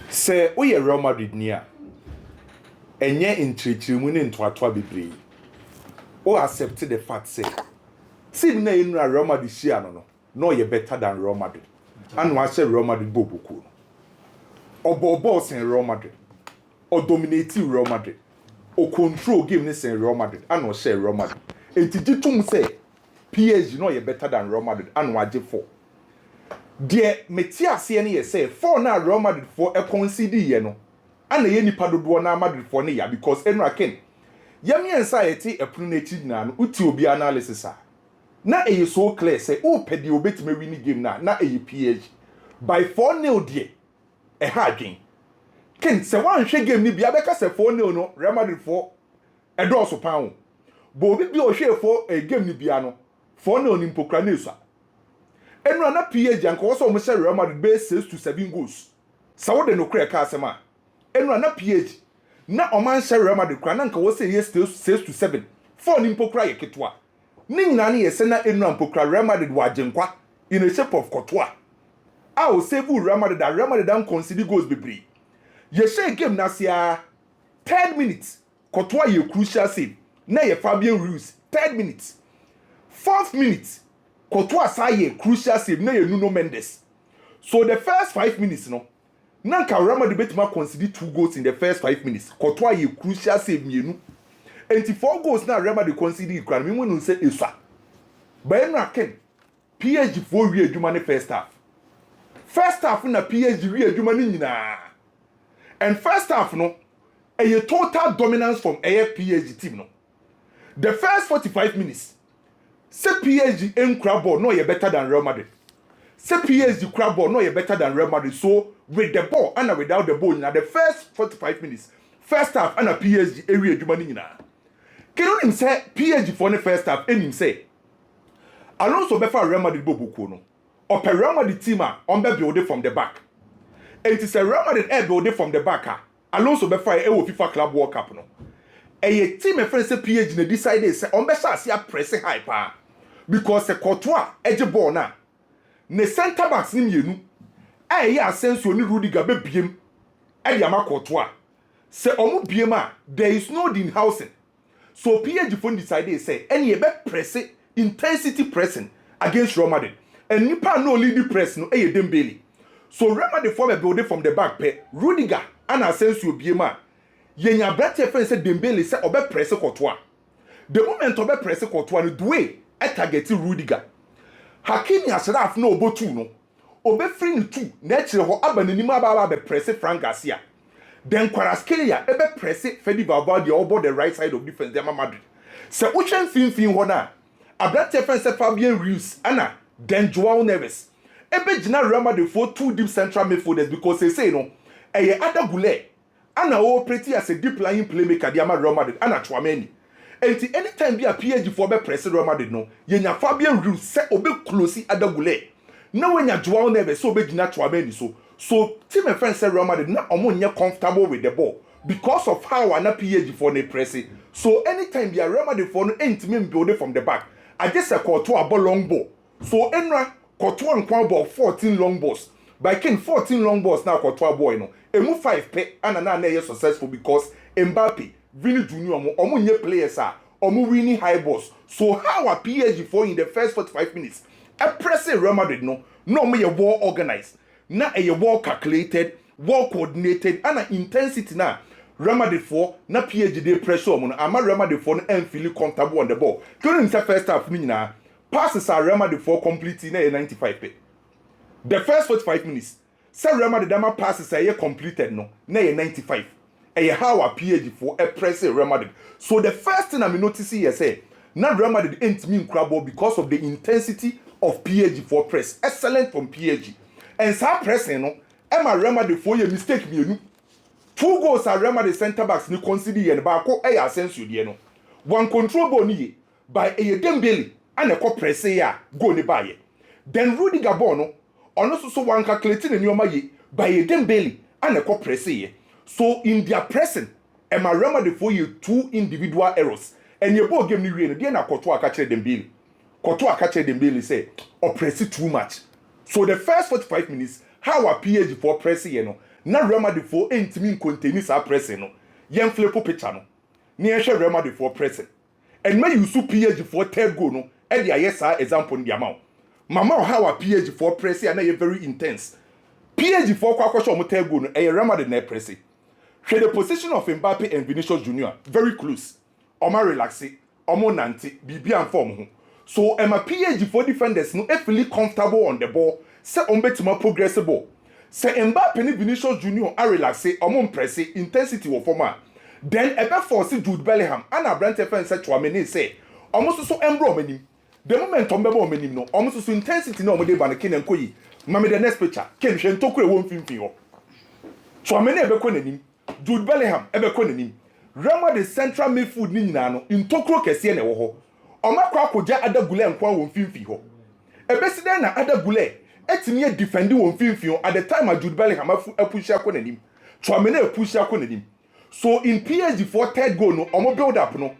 Say we Real Madrid near. Enye intrichimu ne ntoatoa bebree. O accept the fact say na enu Real Madrid share no ye better than Real Madrid. And wa say Real Madrid bobuku. Obo boss in Real Madrid. O dominate Real Madrid. O control game ne say Real Madrid and o share Real Madrid. Enti gitum say PSG no ye better than Real Madrid and wa je 4. De metiase ne ye say 4 na Real Madrid for e concede ye no. And ye nipa dodo na Madrid for ne ya because enu aken. Yami anxiety epunu na echi na no uti obi analysis a. Na eye so clear say o pedi obetime win game na eye PSG by 4-0 de e ha adwen. Ken se wan hwe game ni bia beka se 4-0 no Real Madrid for e do so pan o. Bo obi bi o hwe for e game ni bia no 4-0 ni mpokra na esu. Enu na PSG anko wo so mo share Real Madrid be 6 to 7 goals. Sa wo de no kra ka asema. Enu na PSG na oman share Real Madrid kra na nka wo say yes 6 to 7. 4 ni mpokra ye ketwa. Ning na ye se na enu mpokra Real Madrid wa genkwa in a shape of Courtois. A o save Real Madrid that Real Madrid don concede goals bebree. Ye share game na sia 3rd minute Courtois ye crucial save. Na ye Fabian Ruiz 3rd minute. 4th minute Courtois sa ye crucial save na ye Nuno Mendes. So the first 5 minutes no Nanka Real Madrid betima concede 2 goals in the first 5 minutes. Courtois ye crucial save mienu. And 4 goals na Real Madrid concede kran me wonu say esa. Ba enu aken PSG for wi adwuma ne first half. First half na PSG wi adwuma ne nyina. And first half no a total dominance from PSG team no. The first 45 minutes say PSG enkra ball no ye better than Real Madrid. Say PSG crab ball no ye better than Real Madrid. So with the ball and without the ball na the first 45 minutes first half and PSG area adwuma ne nyina. Can him say PSG for the first half and him say Alonso befa Real Madrid bobuku no. Or per Real Madrid team on be build from the back. And it is a Real Madrid air build from the back. Alonso befa e wo FIFA Club World Cup no. A team e friend say PSG na decide say on be say press high pa. Because the Courtois edge ball na. Ne center backs ni mienu. E ya Asensio ni Rudiger be biem. E ya ma Courtois. Se omu biem a there is no din housing. So PSG phone decided say any be press intensity pressing against Real Madrid. And nipa no lead the press no e Dembele. So Real Madrid form a building from the back pe Rudiger and Asensio biema. Yenya brate friend say Dembele say obe press Courtois. The moment obe press Courtois no the way e target Rudiger. Hakimi Ashraf no obotu no. Obe free ni 2 na kire ho aba nanim aba be press Frank Garcia. Then Kvaratskhelia ebe press Fede Valverde over the right side of defense dem Madrid. Se uchen fin ho na abrate friend say Fabian Ruiz ana then Joao Neves. Ebe gina Real Madrid for 2 deep central midfielders because they say no eye Adagule ana operate as a deep lying playmaker di ama Real Madrid ana Chouameni. Enti anytime be a PSG for be press Real Madrid no yenya Fabian Ruiz say obe close Adagule. Na wenya Joao Neves so obe gina Chouameni so team and friends say Real Madrid na omo nye comfortable with the ball because of how ana PSG for na press. So anytime be a Real Madrid for no entime build from the back. I just a Courtois ball long ball. So enra Courtois nkwa ball 14 long balls. By king 14 long balls now Courtois boy no. Emu 5 pe and na successful because Mbappe, Vinicius Junior omo nye players are omo winning high balls. So how a PSG for in the first 45 minutes? A press Real Madrid no me ye well organized. Na a well calculated, well coordinated and an intensity na Real Madrid for na PSG dey pressure omo ama Real Madrid for no feel comfortable on the ball. During the first half ni na passes are Real Madrid for completely na 95 pe. The first 45 minutes say Real Madrid dama passes are completed no na 95. E how a PSG for a press Real Madrid. So the first thing I notice here say na Real Madrid ain't mean crabble because of the intensity of PSG for press. Excellent from PSG. And sa pressing no Emma Real Madrid for your mistake mienu. 2 goals are Real Madrid center backs ni consider yen ba ko e Asensio de no. One control ball ni by a Dembele and a ko press ya go ni ba ye. Then Rudiger ball no ono so one calculate ni nyoma ye by a Dembele and a ko press ye. So in their pressing Emma Real Madrid for you 2 individual errors. And your ball game ni we no dey na Courtois catch Dembele. Courtois catch Dembele say press too much. So the first 45 minutes how a PSG for pressing you know na Real Madrid for ntimi contain sa pressing no yen flip picture no na yen hwe Real Madrid for pressing and may you su PSG for third goal no e dey ayesa example ndi amount mama how a PSG for pressing na ye very intense PSG for kwakwa show mo third goal no e Real Madrid na pressing hwe the position of Mbappe and Vinicius Junior very close omo relaxing omo nante bibia form ho so Emma PSG for defenders no feel comfortable on the ball say betima progressible say Mbappe and Vinicius Junior are relaxing omo pressing intensity wo form a then ebe force Jude Bellingham and Abrante fan say Chouameni say omo so embro manim the moment ombebo manim no omo so intensity no omo dey ban ken enkoyi mame the next picture ken hwe ntokure wo mfimfin ho Chouameni ebe ko nanim Jude Bellingham ebe ko nanim Real Madrid central midfield ni nyina no ntokuro kese na wo ho omakwa akoja adagule nkwa wo mfimfin ho ebeside na adagule etimi defend wo mfimfin at the time Jude Bellingham apush akọ nanim Chouameni apush akọ nanim so in PSG for third goal no omo build up no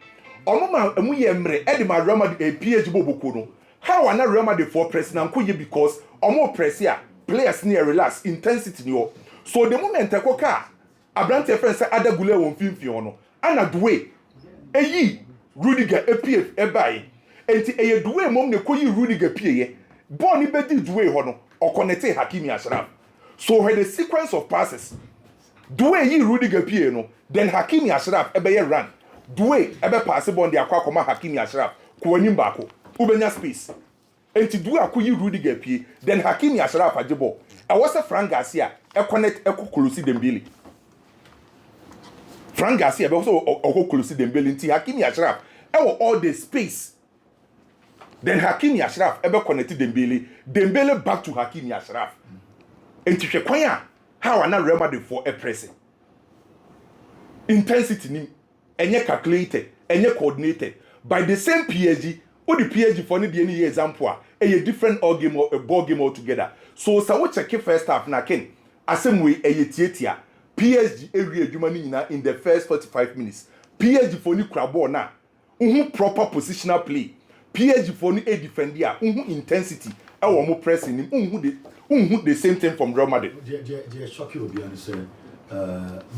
omo ma emu ye mre e de ma Real Madrid PSG boboko no how na Real Madrid for press na nkoye because omo press ya players near relax intensity ni o so the moment ekoka Abrante fan say adagule wo mfimfin no ana duwe eyi Rudiger EPF ebai enti eye duwe mom ne koyi Rudiger pieye ball ni bedi duwe ho no okonete Hakimi Ashraf so when the sequence of passes duwe yi Rudiger pieye no then Hakimi Ashraf ebeye run duwe ebe pass ball ndi akwa akoma Hakimi Ashraf ko anim baako ubenya space enti duwe akoyi Rudiger pieye then Hakimi Ashraf agebo e was a Frank Garcia e connect close Dembele Frank Garcia be also close Dembele nti Hakimi Ashraf all the space then Hakimi Ashraf ebe connect Dembele back to Hakimi Ashraf enti hwe kwan a how na Real Madrid for a pressing intensity ni enye calculated enye coordinated by the same PSG o the PSG for ni de any example a different all game or a ball game altogether so we check first half na ken asem we tietia PSG area adwuma ni nyina in the first 45 minutes PSG for ni kura ball na proper positional play PSG for ni a defend ya intensity e wo mo pressing ni the same thing from Real Madrid je shock you obi an say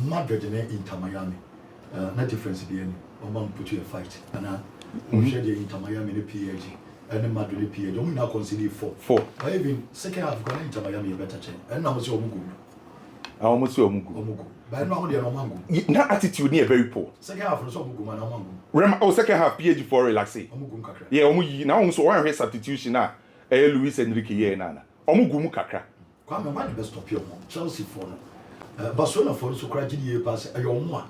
Madrid and Inter Miami na difference be any o man put you a fight and we share the Inter Miami and PSG and Madrid PSG we now consider 4 even second half going Inter Miami a better chance and now say omugu almost omugu but no dey no mango na attitude ni very poor second half no so omugu man mango remember second half PSG for relaxing omugu kakra yeah omuyi na so one substitution na Luis Enrique ye na omugu mu kakra kwa me man best stop your Chelsea for no Barcelona for so crack the pass ayo mo a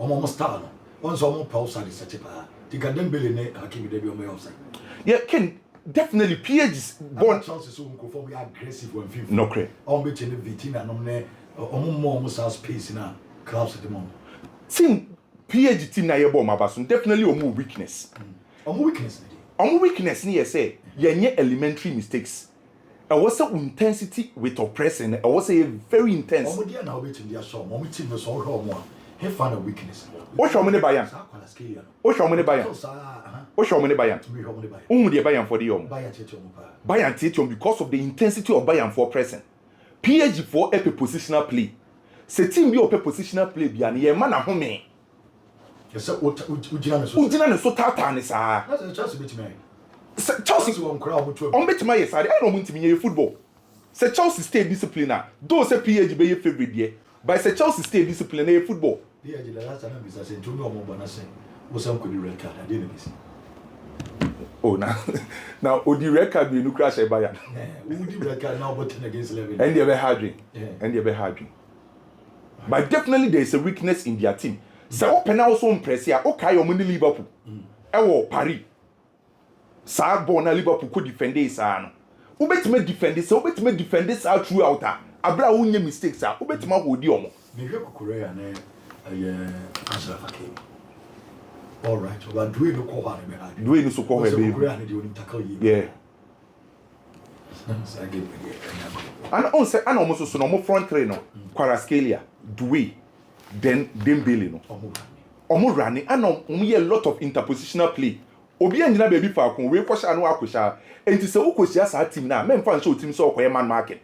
omo star no on so omo pause at such pa the Dembele ne Hakimi dey be omo offside yeah Ken definitely PSG born Chelsea so go for we aggressive when FIFA no cre on be chene Vitina no ne omo space na clubs at the moment team PSG team na ye ball mabaso definitely omo weakness omo weakness ni ye say ye elementary mistakes I was a intensity with oppressing. I was a very intense. Omo dia na obetim dia so omo team no so ho mo a he find a weakness. O show me ne bayan. O show me ne bayan. O show me ne bayan. Umu de bayan for the yom. Bayan tietom because of the intensity of bayan for pressing. PSG for a positional play. Se team bi ope positional play bia na ye ma na home. Yes ujina ne so tata ne sa. That's just bit me. Chelsea won crowd mutuo. On bet my side, I don't want to be football. Say Chelsea stay disciplined. Though say PSG be your favorite there, but say Chelsea stay disciplined in football. PSG the last time we say to no more na say we some could red card. I didn't miss. Oh now Odi red card we no crash e Bayern. Odi red card now but against 11. And they be harding. But definitely there is a weakness in their team. Say open also impress ya okay o Liverpool. E wo Paris. Sa ball na Liverpool could defend this no. Ubetime defend this out throughout. Abra wonye mistakes a ubetime hodi omo. Me hwe Korea na Ashraf Hakimi. All right, but do we no ko ha na me. Do we no so ko ha be. Korea na dey onim tackle yi. Yeah. So I get and on say and almost so no mo front three no. Kvaratskhelia, Doué, then Dembele no. Omo running and omo a lot of interpositional play. Obi anyina baby fa kon we kwosha no akwosha enti se ukosia sa team na memfa nso team so okoye man market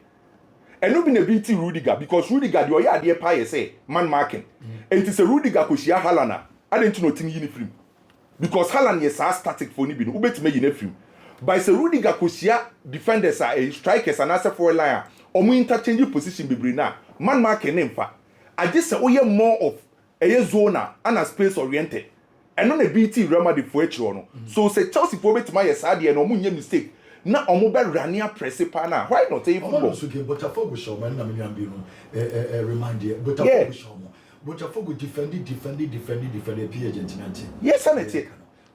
And no be na beat Rudiger because Rudiger the oya ade pa ye say man marking. And it is a Rudiger ko shia Haaland. I didn't know tin yin film. Because Haaland is a static for ni bi no ubetime yin film. By say Rudiger ko shia defenders are strikers and as for a line. Omo interchange position bebre na man marking nemfa. I just say oye more of a zone and a space oriented. And no na BT Real Madrid for each no. So say Chelsea for betima yes ade and omo nye mistake. Na omo be rania press pa na. Why not say football? So game Botafogo show man na me bi no remind you Botafogo show mo. Botafogo defending PA Argentina team. Yes, and it.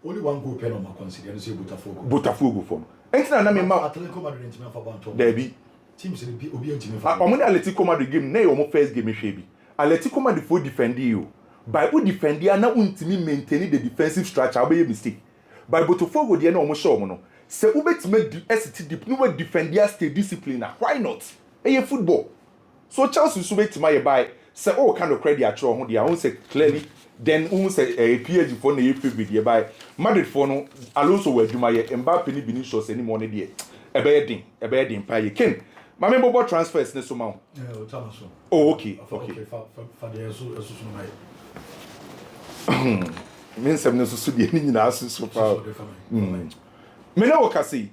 Only one goal pen on my consider and say Botafogo. Botafogo form. Entina na me ma Atletico Madrid team for banto. There be teams in the obi team for. Omo Atletico Madrid game na omo first game hwe bi. Atletico Madrid for defend you. By who defend ya na untimi maintain the defensive structure obey mistake. By Botafogo dey na omo show omo no. Say ubetime ST deep no defend ya stay discipline. Why not? Eye football. So Chelsea so betima ye buy say oh kind of credit at ho dia won say clearly then won say PSG for na ye favorite ye buy Madrid for no Alonso wa adwuma ye Mbappe ni Vinicius any money there e be din pa ye ken ma me bobo transfers ne so ma oh okay for the so no men sem ne so de ni nyina so pa me na wo ka say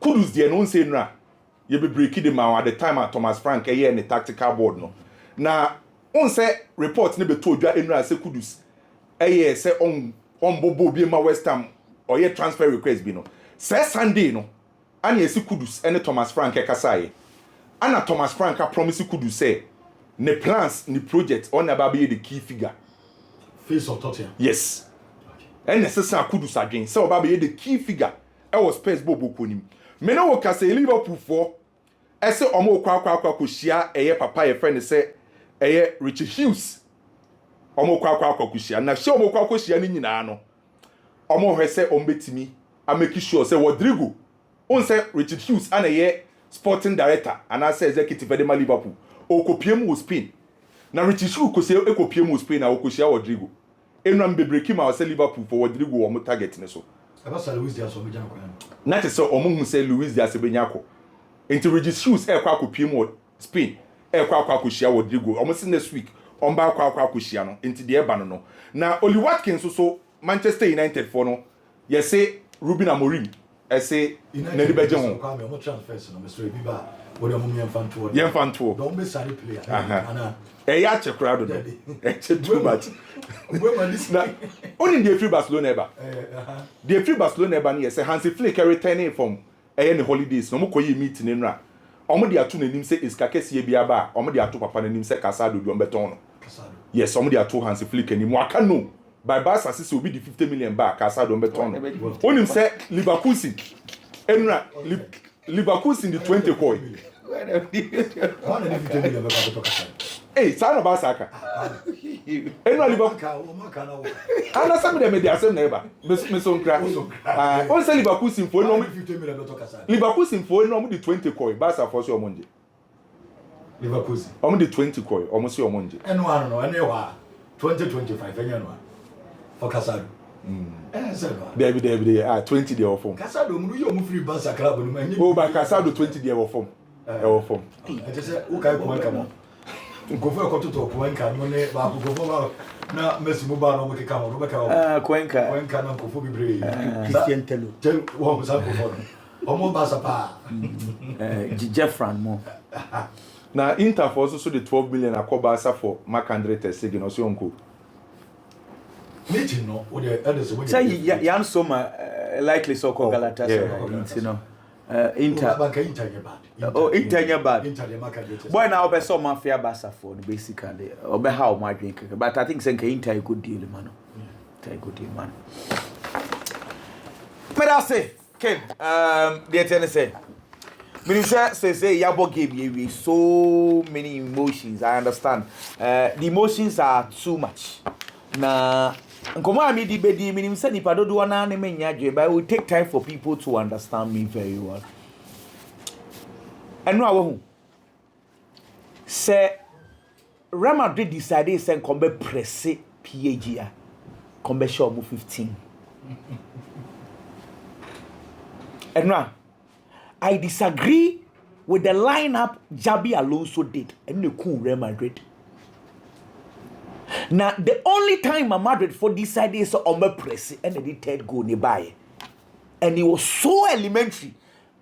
Kudus de no say nra ye be break the man at the time at Thomas Frank in the tactical board no na on say report ne be to odwa enura say Kudus say on bobo bi ma West Ham or ye transfer request bi no say Sunday no ana ye Kudus and Thomas Frank kasaye ana Thomas Frank promise Kudus say ne plans ne project on about be the key figure face of Tottenham yes and necessary Kudus again say about be the key figure e was space bobo konim me no ka say Liverpool for ese omo kwa ko hia eye papa ye friend say eye Richard Hughes omo kwa ko hia na hia omo kwa ko hia ni nyina no omo hwe say ombetimi a make sure say Rodrigo on say Richard Hughes ana ye sporting director and as executive at Liverpool o kopiem wo Spain na Richard Hughes ko say e kopiem wo Spain na o ko hia Rodrigo enu am bebreki ma say Liverpool for Rodrigo wo mo target ne so abasa Luis Diaz o me jan kwa na te say omo hu say Luis Diaz benyako into Richard Hughes kwa kopiem wo Spain kwa hia Rodrigo omo say next week on ba kwa hia no into the eba no na Oli Watkins so Manchester United for no you say Ruben Amorim say na di beje ho kwa me omo transfers no Mr. Biba wo de omo yemfanto don be sare player ana ya chekra do too much na only the free Barcelona eba the free Barcelona eba no say Hansi Flick returning from the holidays no mo koyi meeting nra omo de ato nanim say iska kese bia ba omo de ato papa nanim say Casado do beton no yes omo de ato Hansi Flick ni mo aka no by Barca say obi di 50 million ba Casado beton no onim say Leverkusen enra Leverkusen the 20 koi hey sana ba saka enra Liverpool ana some dem dey asem na eba me so nkra on say Leverkusen for no 50 million beto kasa Leverkusen for no di 20 koi Barca for so omonje Leverkusen omo di 20 koi omo so omonje eno ano no ene wa 2025 enya no for Casado There 20 there form Casado mu yo mu free Barca club no enye oh ba Casado 20 there form form I just say o kai ko kama ngofo ko to Cuenca no ne ba ngofo ba na Messi mo ba no mo keka mo be ka Cuenca na ngofo bibre Christian Telo wo mo sa ngofo o mo ba sa pa Jeffran mo na Inter for also the 12 million akoba asa for Marc-André ter Stegen no so onko meeting no o de elders we say yan so ma likely so called Galatasaray you know Inter Inter bad boy now be so mafia Barca for basically obe how my drink but I think say Inter a good deal man Inter a good deal man but I say Ken the ten say Minister say yabo game we so many emotions I understand the emotions are too much na nkomo ami di bedi minim say nipa dodo na na menya dwe but it will take time for people to understand me very well eno awo say Real Madrid decided say come press PSG a come show mu 15 eno I disagree with the lineup Jabi Alonso did, and the cool Real Madrid. Now, the only time Madrid for decided is on press and the third goal nearby. And it was so elementary.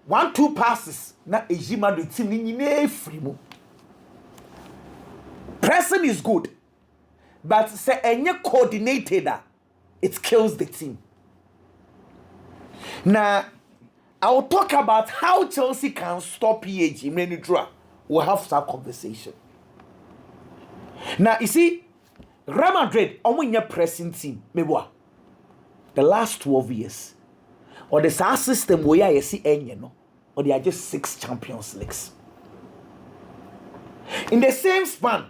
1-2 passes. Now, a Madrid team in free. Pressing is good. But say any coordinated, it kills the team. Now, I'll talk about how Chelsea can stop PSG. We'll have that conversation. Now, you see, Real Madrid, only your pressing team, the last 12 years, or the SAR system where you see any, or they are just 6 Champions Leagues. In the same span,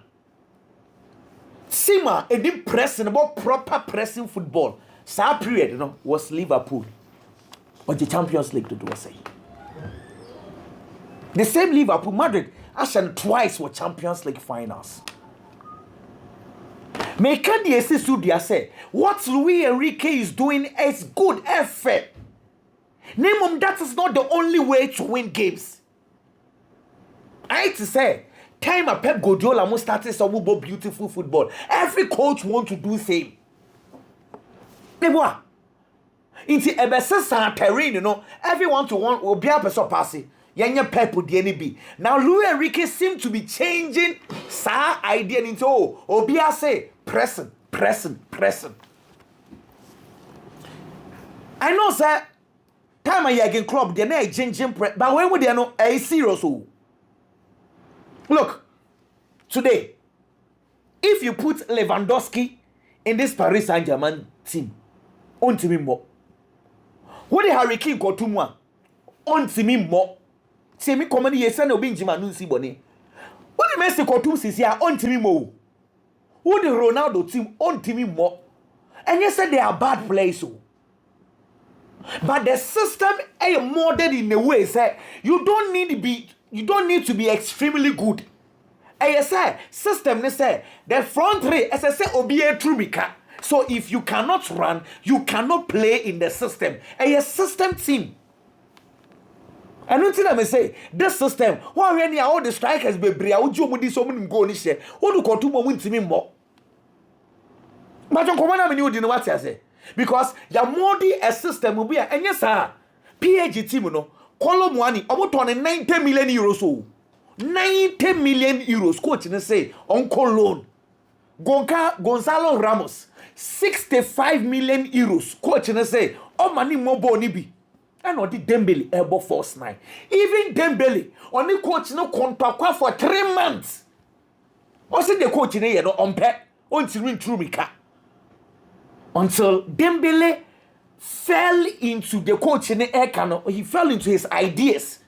Sima, it didn't pressing about proper pressing football. SAR period, was Liverpool, or the Champions League to do say. The same Liverpool, Madrid, actually twice were Champions League finals. Make the say what Luis Enrique is doing is good effort. Name that is not the only way to win games. I hate to say, time a Pep Guardiola must start some beautiful football. Every coach wants to do same. Into a best terrain, everyone to want will be a person passing. Yanya Pep would be. Now Luis Enrique seems to be changing sa idea into Obia say pressing. I know sir time a again club they're not changing but when would they know a serious? Look, today, if you put Lewandowski in this Paris Saint-Germain team, on to me more. What the Harry Kane got to one? On to me more. See me come yes and obey Jimanu Siboni. What the Messi got to see here on to me more. What the Ronaldo team on to me more. And you said they are bad players. But the system is molded in a way say you don't need to be extremely good. And you say system they say the front three as I say obey trumika. So if you cannot run, you cannot play in the system. And a system team. And until I say this system, why when all the strikers be bria, would you with so many go share? What do you win to me more? But on command, I mean, you know what I say. Because your modi a system will be and yes, sir. PAG team, column money, about 90 million euros. 90 million euros, coach, and say, Uncle Loan. Gonzalo Ramos, 65 million euros, coach, and say, oh, money more bonibi. And on the Dembele, elbow force 9. Even Dembele, only coach no contract for 3 months. Also, the coach in here, on pet, on to win through me. Until Dembele fell into the coach in the air cannon, he fell into his ideas.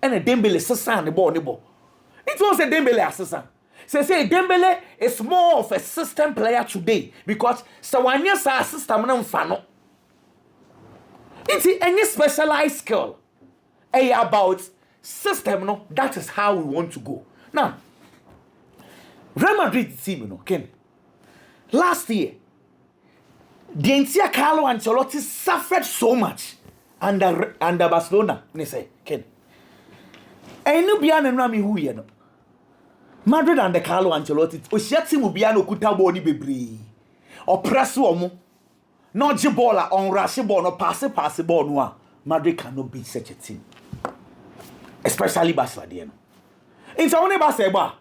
And a Dembele assassin the ball. It was a Dembele assassin. Say Dembele is more of a system player today because Sawanya sa system na mfano. It's any specialized skill. About system, that is how we want to go. Now, Real Madrid team, Ken. Last year, the entire Carlo Ancelotti suffered so much under Barcelona. They say, Ken. I know beyond and Rami who you Madrid and the Carlo Ancelotti. Oshati mu beyond Okutabo ni bebre. Or press womo. No jibola on rush ball no pass ball no. Madrid cannot beat such a team. Especially Barcelona. In Saone Baseba.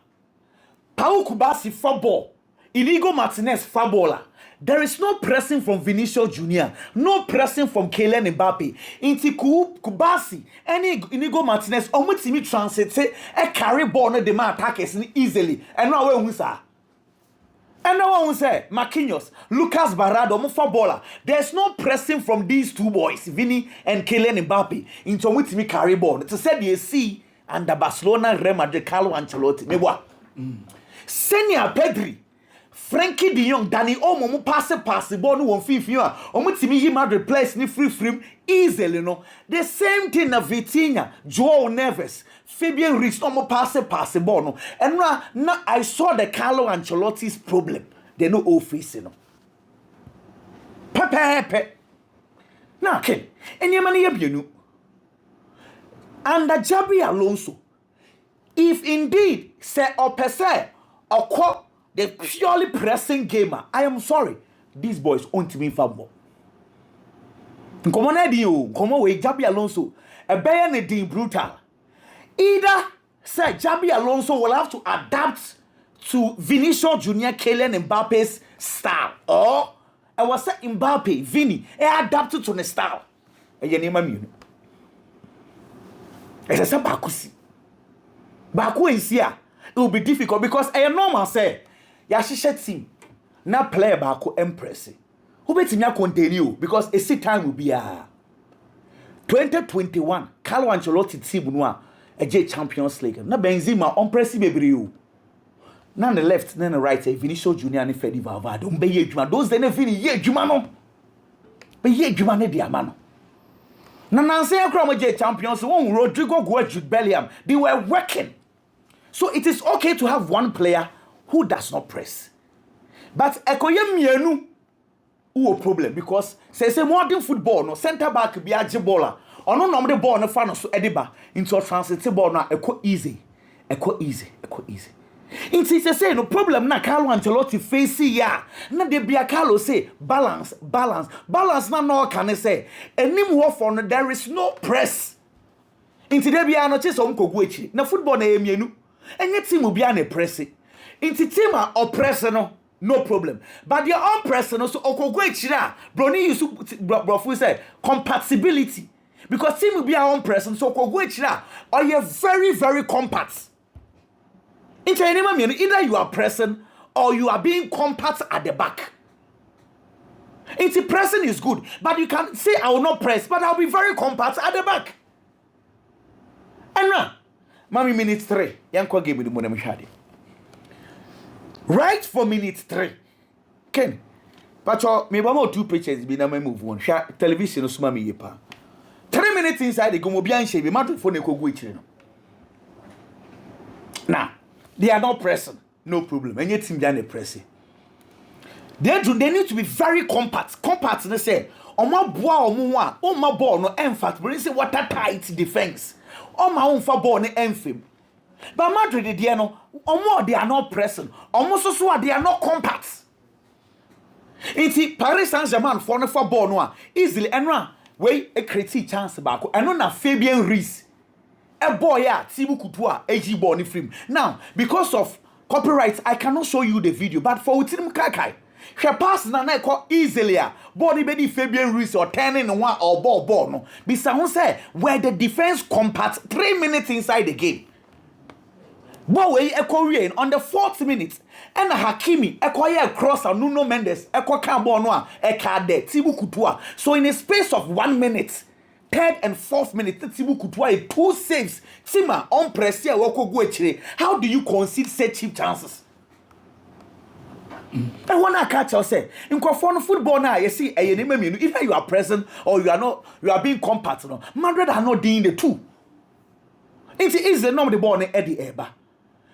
Pau Kubasi football. Inigo Martinez footballer. There is no pressing from Vinicius Jr. No pressing from Kylian Mbappe. Inti Kubasi, any Inigo Martinez, omutimi translate say a carry ball no the man attackers easily. And now we say. And now we say Marquinhos, Lucas Barrado, omu footballer. There's no pressing from these two boys, Vini and Kylian Mbappe, into omutimi carry ball. To say they see under Barcelona, Real Madrid, Carlo Ancelotti. Mewa. Senior Pedri. Frankie de Jong, Danny Omo, pass ball, no one feel Omutimi Madrid place ni free easily, The same thing na Vitinha, Joao Neves, Fabian Ruiz, no pass ball, no. And now I saw the Carlo Ancelotti's problem. They no all face, Pepe. Now, Ken, and your money, and the Jabi Alonso, if indeed say or per se or call the purely pressing gamer, I am sorry, these boys won't be football. Come on, Eddie, come away, Jabi Alonso, a Bayern Dean brutal. Either say Jabi Alonso will have to adapt to Vinicius Junior, Kylian Mbappe's style, or I was say Mbappe, Vini, adapted to the style. And your name is as a Bakusi. Baku is here. It will be difficult because I normal say, Yashisha team, now play Baku Empress. Who bet me continue because a seat time will be 2021. Carlo Ancelotti team no a J Champions League. Na Benzema on pressy baby you. Na the left, then the right, Vinicius Junior and Freddy Valverde. Don't be ye Juma. Those then Vini ye Jumano. Be ye Jumane diamano. Na Nancy Akram J Champions, one Rodrigo Jude Bellingham. They were working. So it is okay to have one player who does not press. But Ekoye Mienu a problem because say modern football no center back be a baller or no normal ball no fan so ediba into a transitive ball na easy. It's say no problem na Carlo Ancelotti face ya na de bia Carlo say balance na no can say enim wo for no there is no press into de bia no chese onkogu echi na football na emienu enye team bia na press into team a oppress no problem. But your own person so okogo echira broni use brofu say compatibility because team will be our own person so okogo echira or you very very compact. Either you are pressing or you are being compact at the back. It's pressing is good, but you can say I will not press, but I'll be very compact at the back. And now, mommy minute 3. Yanko gave me the money shadi. Right for minute 3. Ken, but me about 2 pictures be na me move on. Television no suma me yepa. 3 minutes inside the go mo bia nhye be matter for na kogu echire no. Now, they are not pressing, no problem. And yet team they are pressing. They need to be very compact. Compact they say, "Oma boa omuwa, oma ball no emphasis." But they say water tight defense. Oma unfa ball no enfim. But Madrid they no, omo they are not pressing. Omo so they are not compact. It's Paris Saint-Germain for no for ball no easily enra wey a create chance back. And na Fabian Ruiz. A boy ya Tibu Kutua AG ball ni film. Now, because of copyright, I cannot show you the video. But for Utinim Kakai, she pass na easily. Body bedi Fabian Ruiz or turning one or ball no. Bisa say where the defense compact 3 minutes inside the game. Boy Korean on the 4th minute. And Hakimi a cross and Nuno Mendes can ball no Tibu Kutua. So in a space of 1 minute. 3rd and 4th minute, Tibu Kutua 2 saves. Tima on press here, woko go echire. How do you concede such cheap chances? And when I catch you say, in football now, you see, either you are present or you are not, you are being compact. No, Madrid are not doing the two. It is the norm the ball in Eddie Eba.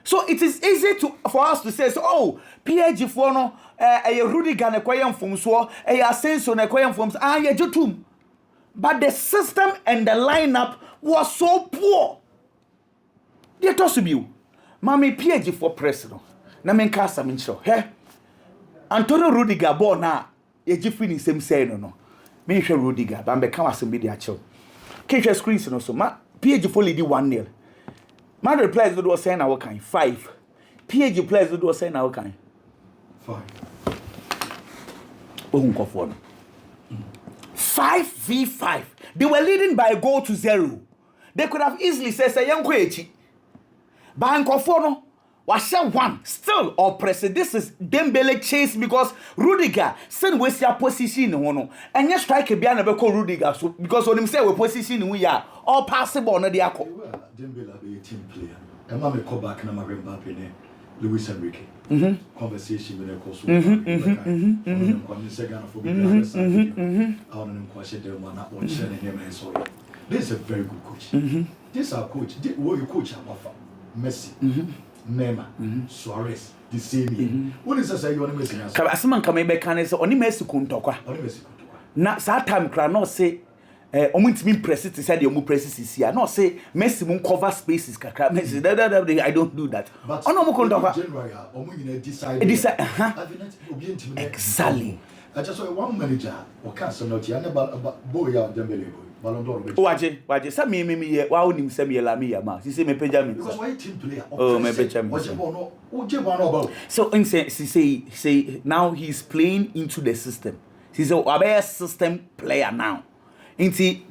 So it is easy for us to say, so, oh, PSG for no, Rudiger ne kwayam from so, Asensio ne kwayam from ye jutum. But the system and the lineup was so poor. They toss to you. Mami PSG for president. Na men kasa min show. He. Antonio Rudiger ball na ye jifini same say no. Me hwe Rudiger, ba mbeka wasem bi dia chew. Ke screens no so ma PSG for lead 1-0. Madrid players do say na what kind 5. PSG players do say na what kind 5. Ohun ko for no. 5v5. They were leading by a goal to 0. They could have easily said, "Say young Kwechi." But Nkofono was 1 still oppressed. This is Dembele chase because Rudiger send we see a position no. And you strike a biana be call Rudiger so because when him say we position we are all possible no dey akọ. Dembele be a team player. And me call back na Mbappe ne Luis Enrique. Conversation with the course. This is a very good coach. This is our coach. What you coach Messi, Neymar, Suarez, the same year. What is that you want to Messi? Kaba asman kama ibe kane se oni Messi kuntokwa. Na sa time kra no say Omuntimi press it said you press it here. No say Messi mun cover spaces kakra. Messi I don't do that. But no mo konda January decide exactly. I just saw one manager or cancel not ya never boy out Dembele Ballon d'Or. Waje say me wa onim say me la me ya ma. She say me page me. Because why team player? Oh, me page me. So in say now he's playing into the system. He's a system player now. Inti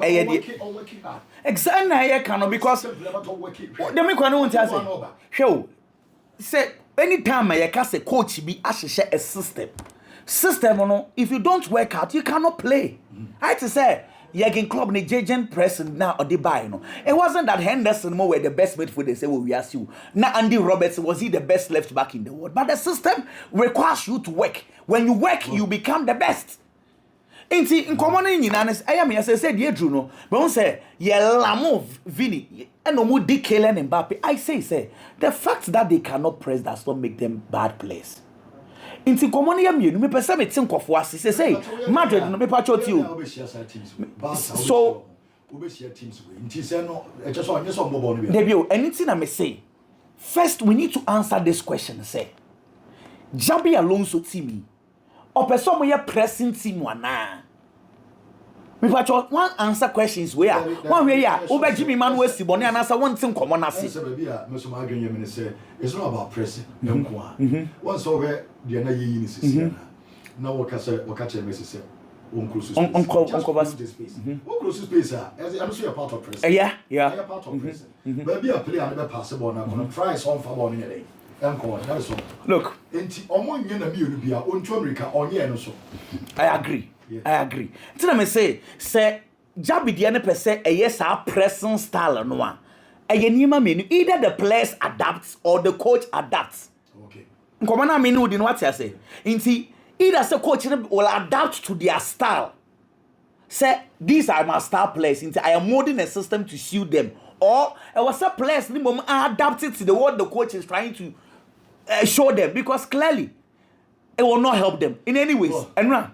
exactly na cannot because the me kwano won't say show say anytime I can say coach be a system no if you don't work out you cannot play. I to say Yakin club ni Jegen pressing now or the buy no. It wasn't that Henderson more were the best midfielder they say we ask you. Now Andy Roberts was he the best left back in the world. But the system requires you to work. When you work you become the best. Inti in common in honest, I am said ye drew no. But on say ye lamo Vini and no more Kellen and Mbappe. I say the fact that they cannot press does not make them bad players. Inti common ye me person me think of was say Madrid no me patch you. So debut anything I may say. First we need to answer this question say Jabi Alonso team or person we pressing team wana. Me patch one answer questions where one way ya Oba Jimmy Manuel Siboni and answer one thing common as it's not about pressing. Once over the na yi ni now what catch Messi uncle space. Close space I'm sure you're part of pressing. Yeah. You're part of pressing. But be a player never pass the ball now. Gonna try some for ball in the look, I agree. Tell me say Jabi the any per se a yes our pressing style no one. Either the players adapt or the coach adapts. Okay. Come on, I mean what I say. Either the coach will adapt to their style. Say these are my star players. I am molding a system to suit them. Or I was a players adapted to the what the coach is trying to show them because clearly it will not help them in any ways. And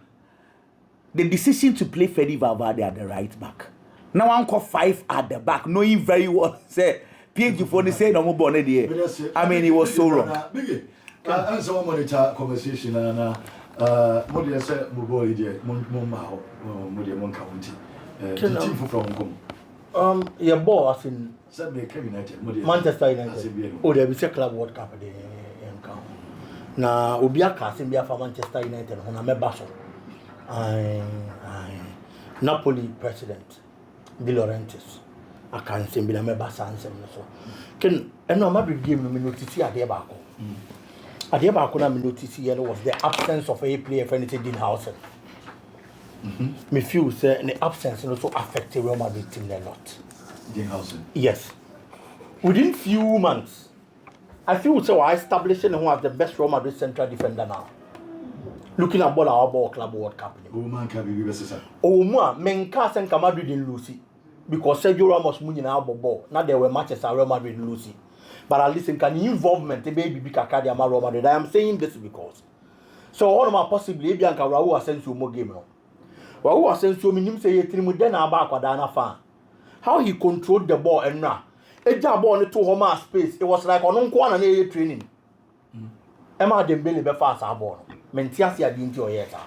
the decision to play Fede Valverde at the right back. Now I'm called 5 at the back, knowing very well. Say PG for the say no more born I mean, it was so wrong. And so monitor conversation and Modia said Mobile Modia Mon County. Team from Hong Your ball as in United, Manchester United. Oh, there is a club World Cup in Town. Now, Ubia casting be for Manchester United, Honame Basel. Napoli president, De Laurentiis. I can't say be a Bassa and so. Can and no Madrid game no notice at the Abaco. At the Abaco, I notice here was the absence of a player for anything in house. Me feel say the absence also affected Real Madrid team a lot. Yes. Within few months, I feel so I establishing who has the best Real Madrid central defender now. Looking at our ball club World Cup. Oh man, Menka and Madrid in Lucy. Because Sergio Ramos winning our ball. Now there were matches at Real Madrid in Lucy. But at least can involvement the baby big Academy Real Madrid. I am saying this because so all of my possibly Bianca Raul Asensio more game now. Raul Asensio minim say yetrim den aba akwadana fan. How he controlled the ball and now. A job on the 2 home space. It was like on one and training. Emma Dembele be fast our ball. Mentiasi adinti oyeta.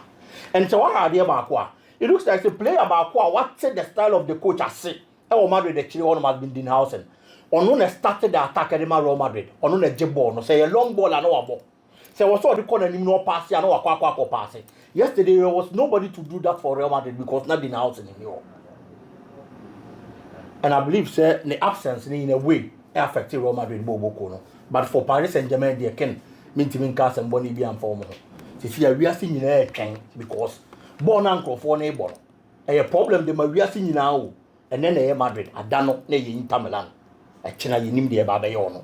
And so what are they about? It looks like a player about what said the style of the coach has said. Real Madrid the children has been Dinhausen. On no started the attack at Real Madrid. On no jib ball. No say a long ball and no ball. So what's all the corner no pass and no aqua pass. Yesterday there was nobody to do that for Real Madrid because not Dinhausen anymore. And I believe say the absence in a way affected Real Madrid Bobo. But for Paris Saint-Germain they can mean cast and Bonnie be and form. We are seeing in a train because born uncle for neighbor. A problem the we are seeing now, and then a Madrid, a Dano, in Tamilan, a China in the Babayono.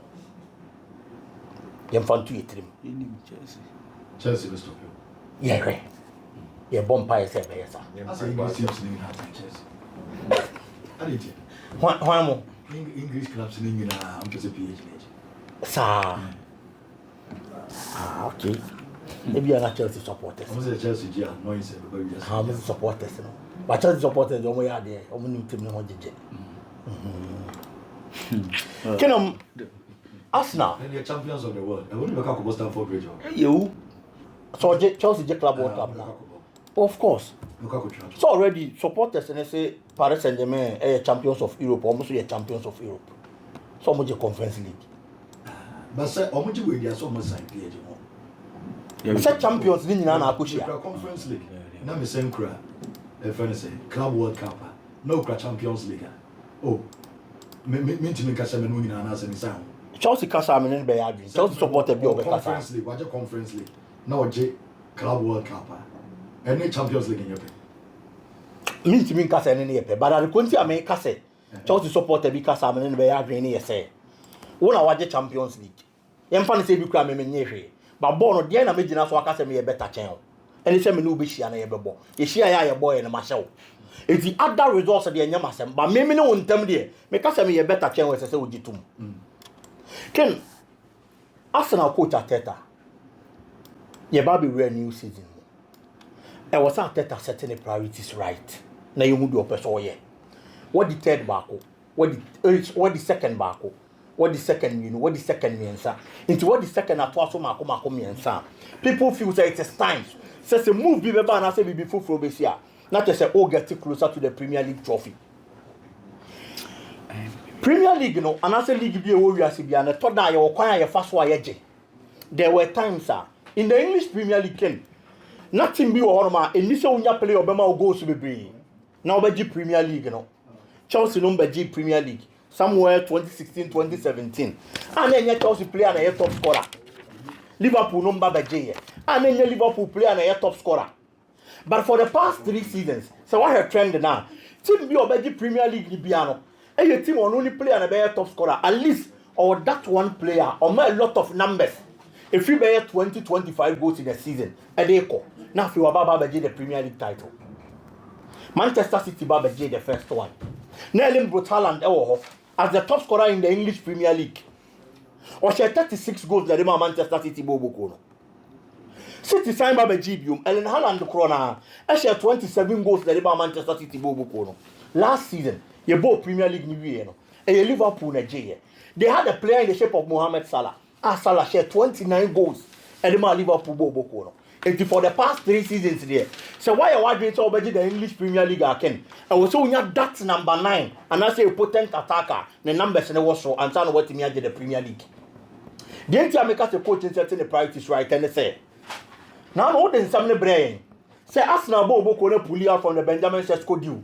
Infant to eat him. Chelsea will stop you. Yeah, right. Yeah, Bompire said, yes, why more English clubs in England are just a PhD. Sir. Okay. Maybe are not Chelsea supporters. I'm say Chelsea GR noise everybody just. How many supporters no? But Chelsea supporters don't we are there. Omo new team no mo jeje. Kenam Arsenal. And they are champions of the world. I wouldn't look at Stamford Bridge. You. So Chelsea je club World Cup now. Of course. So already supporters and they say Paris Saint-Germain are champions of Europe, almost are champions of Europe. So much Conference League. But say how much we are so much sign PSG. Say champions ni nyina na akoshia. Conference League. Na me same kra. E friend say Club World Cup. No kra Champions League. Oh. Me ntimi ka say me no nyina na say me say. Chelsea kasa me ne be ya adwin. Chelsea supporter bi o be kasa. Conference League, waje Conference League. Na oje Club World Cup. Any Champions League in your pay. Me ntimi kasa ne ne yepe. But I konti ame kasa. Chelsea supporter bi kasa me ne be ya adwin ne yese. Wo na waje Champions League. Yemfa ne say bi kra me menye hwe. Ba ball no de na me gina so aka say me ye better chen o. Eni say me no be hia na ye bebo. Ye hia ya ye boy na ma hye. Enti other results de enya masem. Ba me ne wontam de me ka say me ye better chen we say ogitum. Ken Arsenal coach Arteta. Ye ba be real new season. E was Arteta setting the priorities right. Na you do opeso ye. What the third bako? What the second bako? What the second what the second miensa? Into what the second atwaso mako miensa. People feel say it is time. Says a move be beba na say be full for besia. Not just say oh get closer to the Premier League trophy. Premier League no anase league bi e wo wiase bia na to da ye wo kwan ye fa so ayeje. There were times in the English Premier League ken nothing be wo ma eni se unya play obema o goals bebre. Na obaji Premier League no. Chelsea no obaji Premier League somewhere 2016 2017. And then Chelsea player na top scorer. Liverpool no mbabaje ye. And then Liverpool player na top scorer. But for the past 3 seasons, so what her trend now? Team be obaji Premier League ni bia no. And your team on only player and a top scorer, at least or that one player or a lot of numbers. If you bear 20-25 goals in a season, a day call. Now if you are Baba the Premier League title. Manchester City Baba the first one. Nelly Brutaland as the top scorer in the English Premier League. Or she had 36 goals that Manchester City Bobo. City signed Baba Gibium, Ellen Haaland Corona, and she had 27 goals that Manchester City Bobo. Last season, you both Premier League New Year, and you Liverpool Nigeria. They had a player in the shape of Mohamed Salah. Salah shared 29 goals, and the man Liverpool Bobo. And for the past 3 seasons there. So why are we doing so about the English Premier League again? And we saw that number 9, and I say a potent attacker. The numbers in the was so, and so what me the Premier League. The entire make us a coach and setting the priorities right, and they say. Now more than some brain. Say Arsenal Bobo Kone pull out from the Benjamin Sesko deal.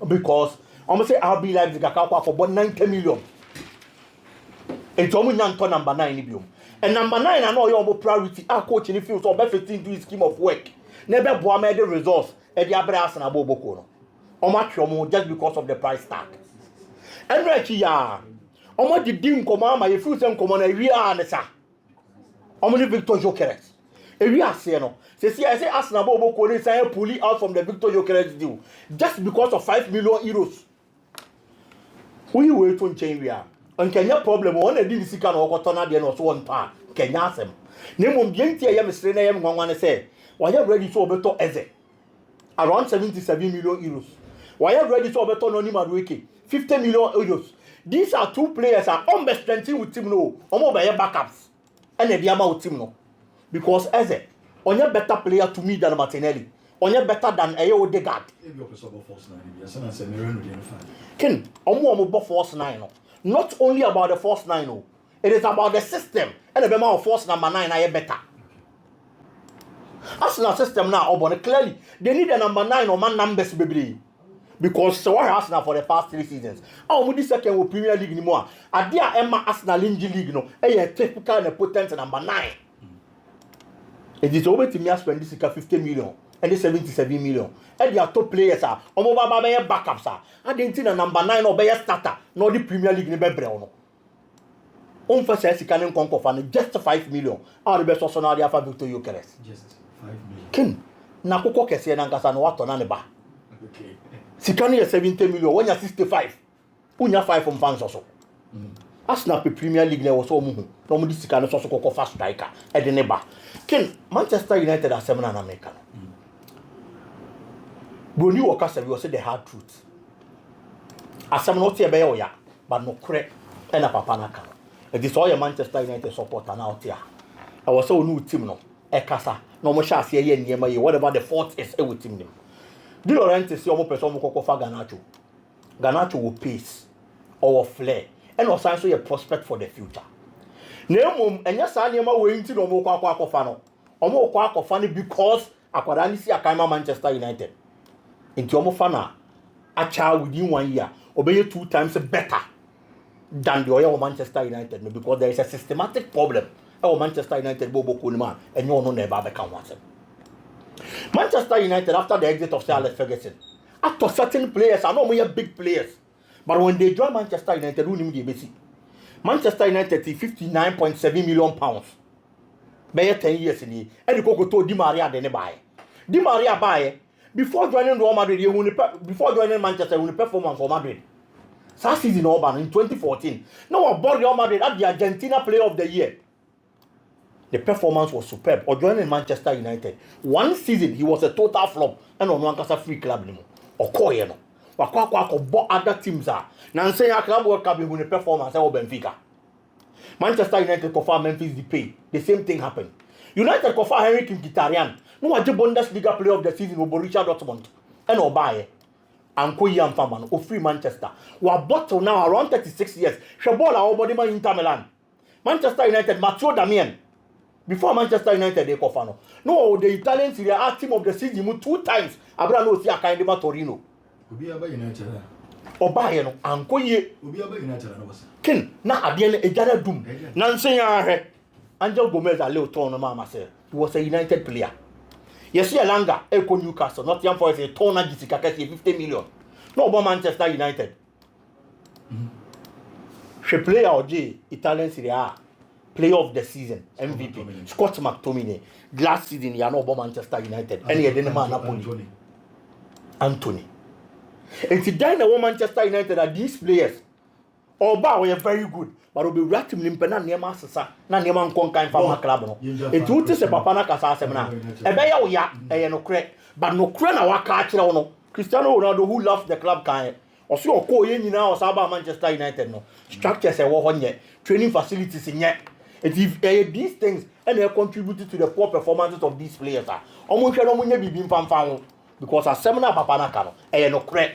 Because I'm going to say RB Leipzig for about 90 million. It's only number 9. And number 9, I know you're priority. Our coach in the field, so better fit into his scheme of work. Never bombed the results at the Abra Arsenal Bobo Kono. Or much just because of the price tag. And right here, how much did Dim command my future command a real answer? How many Victor Jokeres? A real say, I say Arsenal Bobo Kono say pulling out from the Victor Jokeres deal just because of 5 million euros. Who you wait to change we are? And Kenya problem one didn't see can or turn at the end one part. Kenya sem. Name on the entire Yam one say, why are ready to better Eze? Around 77 million euros. Why are ready to better Nonima Wiki? 50 million euros. These are 2 players are almost strengthening with team no, almost by backups. And the Diama with team no. Because Eze, on your better player to me than Martinelli. On your better than Ayo Degard. Ken, almost force 9. Not only about the force 9, it is about the system. And the amount of force number 9 are better. Arsenal system now, clearly, they need a number 9 or man numbers, baby. Because so what Arsenal for the past 3 seasons. Our this second will Premier League anymore. At the Emma Arsenal Indy League, no, a typical and a potent number 9. It is over to me spend this 50 million. And the 77 million. And their top players are Omoba backups are. I didn't see a number 9 or be a starter, nor the Premier League in Bebreno. First says he can conquer just 5 million. Our the best also now they have Victor Jokeres. Just 5 million. Ken, Nakoko Kesi and Angasan what on Aneba. Sikani 70 million, when you're 65. Unya 5 from fans also. Arsenal pe Premier League na wo so omu hu na omu di sika no so kokko fa striker e de ne ba ken Manchester United asemna na America no Bruni wo kasa bi wo say the hard truth asemna o tie be ye ya but no kre e na papa na ka e di so ye Manchester United supporter na o tie I was so new team no e kasa na omo sha ase ye niema ye whatever the fault is e with team them Di Laurentiis see omo person mo kokko fa Garnacho will pace or flair and also a prospect for the future. Nemum enya sa niema we nti no mo kwa akwafa no. Omo kwa akwafa no because akwada ni si akama Manchester United. Nti omo fa na acha within 1 year obey 2 times better than the oil of Manchester United no, because there is a systematic problem. Our Manchester United bobo kunima and you no never become one. Manchester United after the exit of Sir Alex Ferguson, after certain players are not more big players. But when they join Manchester United, who need to Manchester United is £59.7 million. By 10 years in here, and the Coco told Di Maria then buy. Di Maria buy before joining Real Madrid, before joining Manchester, he performance for Madrid. That season over in 2014. Now I bought Real Madrid at the Argentina Player of the Year. The performance was superb. Or joining Manchester United, one season he was a total flop, and on one casa free club anymore. Or Koyeno. Wakwa other teams are. Now say a club World Cup when the performance or Benfica. Manchester United confirm Memphis Depay. The same thing happened. United confirm Henrik Mkhitaryan. No a Bundesliga player of the season or Borussia Dortmund. And Obaye. And Koyam Faman or free Manchester. We are bottled now around 36 years. Shabola or Bodima Inter Milan. Manchester United, Matteo Damien. Before Manchester United, they confirm. No, the Italian Serie A team of the season 2 times. Abrano Sia Kaindema Torino. Obi aba United. Obaye no ankoye Obi aba United na wasa. Ken na ade na ejara dum. Na nsen ya hwe. Angel Gomez ale oton no mama say. He was a United player. Yes, Elanga eko Newcastle. Nottingham Forest a ton na gisika kase 50 million. No obo Manchester United. She player oje Italian Serie A. Player of the season, MVP. Scott McTominay. Last season, he had no Manchester United. And he didn't man Napoli. Anthony. And today, the Manchester United are these players. Oba were very good, but will be right him limpena near Massa, na near man conquer from a club. It would say Papa Nakasa semina. A bear ya, a no crack, but no crana wa catch no. Cristiano Ronaldo who loves the club kind. Or so or call you now Saba Manchester United no. Structures a war on yet, training facilities in yet. If these things and they contributed to the poor performances of these players are almost no money be being found because a seminar Papa Nakano, no crack.